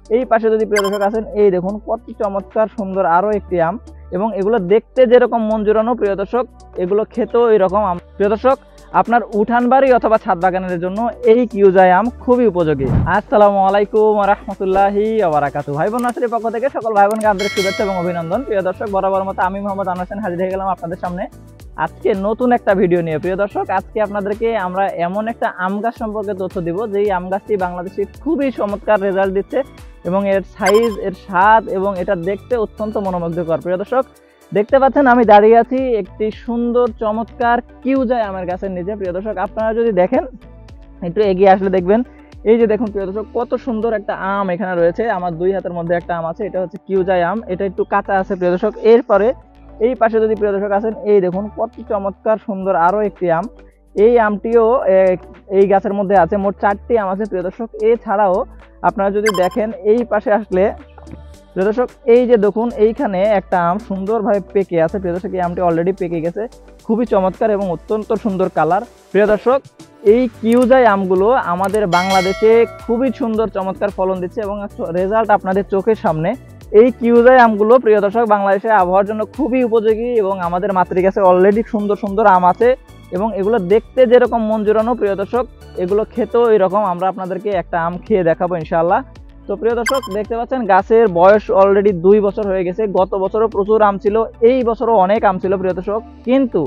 এই পাশে যদি প্রিয় দর্শক আছেন, এই দেখুন কত চমৎকার সুন্দর আরো একটি আম, এবং এগুলো দেখতে যেরকম মন জুড়ানো প্রিয় দর্শক, এগুলো খেতেও এইরকম আম। প্রিয় দর্শক, আপনার উঠান বাড়ি অথবা ছাদ বাগানের জন্য এই কিউজাই আম খুবই উপযোগী। আসসালামু আলাইকুম ওয়া রাহমাতুল্লাহি ওয়া বারাকাতুহু। ভাই বোন নার্সারির পক্ষ থেকে সকল ভাই বোনকে আন্তরিক শুভেচ্ছা এবং অভিনন্দন। প্রিয় দর্শক, বরাবর মতো আমি মোহাম্মদ আনোয়ার হোসেন হাজির হয়ে গেলাম আপনাদের সামনে আজকে নতুন একটা ভিডিও নিয়ে। প্রিয় দর্শক, আজকে আপনাদেরকে আমরা এমন একটা আম গাছ সম্পর্কে তথ্য দিব, যেই আম গাছটি বাংলাদেশে খুবই চমৎকার রেজাল্ট দিচ্ছে এবং এর সাইজ, এর স্বাদ এবং এটা দেখতে অত্যন্ত মনোমুগ্ধকর। প্রিয় দর্শক, দেখতে পাচ্ছেন আমি দাঁড়িয়ে আছি একটি সুন্দর চমৎকার কিউজাই আমের গাছের নিচে। প্রিয় দর্শক, আপনারা যদি দেখেন, একটু এগিয়ে আসলে দেখবেন, এই যে দেখুন প্রিয় দর্শক, কত সুন্দর একটা আম এখানে রয়েছে। আমার দুই হাতের মধ্যে একটা আম আছে, এটা হচ্ছে কিউজাই আম, এটা একটু কাঁচা আছে প্রিয় দর্শক। এরপরে এই পাশে যদি প্রিয় দর্শক আছেন, এই দেখুন কত চমৎকার সুন্দর আরো একটি আম। এই আমটিও এই গাছের মধ্যে আছে, মোট 4টি আম আছে প্রিয় দর্শক। এছাড়াও আপনারা যদি দেখেন, এই পাশে আসলে প্রিয় দর্শক, এই যে দেখুন এইখানে একটা আম সুন্দরভাবে পেকে আছে প্রিয় দর্শক। এই আমটি অলরেডি পেকে গেছে, খুবই চমৎকার এবং অত্যন্ত সুন্দর কালার। প্রিয় দর্শক, এই কিউজাই আমগুলো আমাদের বাংলাদেশে খুবই সুন্দর চমৎকার ফলন দিচ্ছে এবং রেজাল্ট আপনাদের চোখের সামনে। এই কিউজাই আমগুলো প্রিয় দর্শক বাংলাদেশে আবহাওয়ার জন্য খুবই উপযোগী এবং আমাদের মাতৃগাছে অলরেডি সুন্দর সুন্দর আম আছে এবং এগুলো দেখতে যেরকম মন জুড়ানো প্রিয় দর্শক, এগুলো খেতেও এরকম। আমরা আপনাদেরকে একটা আম খেয়ে দেখাবো ইনশাআল্লাহ। তো প্রিয় দর্শক, দেখতে পাচ্ছেন গাছের বয়স অলরেডি 2 বছর হয়ে গেছে। গত বছরও প্রচুর আম ছিল, এই বছরও অনেক আম ছিল প্রিয় দর্শক, কিন্তু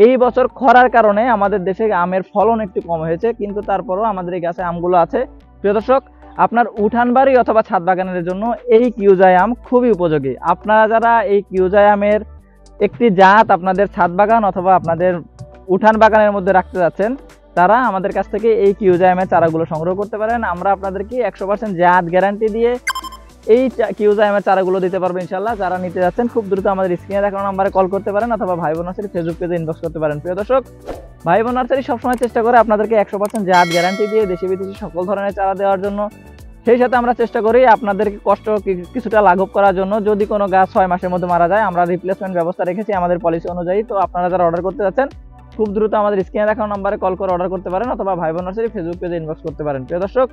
এই বছর খরার কারণে আমাদের দেশে আমের ফলন একটু কম হয়েছে, কিন্তু তারপরও আমাদের এই গাছে আমগুলো আছে। প্রিয় দর্শক, আপনার উঠান বাড়ি অথবা ছাদ বাগানের জন্য এই কিউজাই আম খুবই উপযোগী। আপনারা যারা এই কিউজাই আমের একটি জাত আপনাদের ছাদ বাগান অথবা আপনাদের উঠান বাগানের মধ্যে রাখতে যাচ্ছেন, তারা আমাদের কাছ থেকে এই কিউজাই আমের চারাগুলো সংগ্রহ করতে পারেন। আমরা আপনাদেরকে 100% জাত গ্যারান্টি দিয়ে এই কিউজাই আমের চারাগুলো দিতে পারবো ইনশাল্লাহ। যারা নিতে যাচ্ছেন খুব দ্রুত আমাদের স্ক্রিনে দেখানো নাম্বারে কল করতে পারেন অথবা ভাই বোন নার্সারি ফেসবুক পেজে ইনবক্স করতে পারেন। প্রিয় দর্শক, ভাই বোন নার্সারি সবসময় চেষ্টা করে আপনাদেরকে 100% জাত গ্যারান্টি দিয়ে দেশি বিদেশি সকল ধরনের চারা দেওয়ার জন্য। সেই সাথে আমরা চেষ্টা করি আপনাদেরকে কষ্ট কিছুটা লাঘব করার জন্য। যদি কোনো গাছ 6 মাসের মধ্যে মারা যায়, আমরা রিপ্লেসমেন্ট ব্যবস্থা রেখেছি আমাদের পলিসি অনুযায়ী। তো আপনারা যারা অর্ডার করতে যাচ্ছেন খুব দ্রুত আমাদের স্ক্রিনে দেখানো নাম্বারে কল করে অর্ডার করতে পারেন অথবা ভাই বোন নার্সারি ফেসবুক পেজে ইনবক্স করতে পারেন। প্রিয় দর্শক,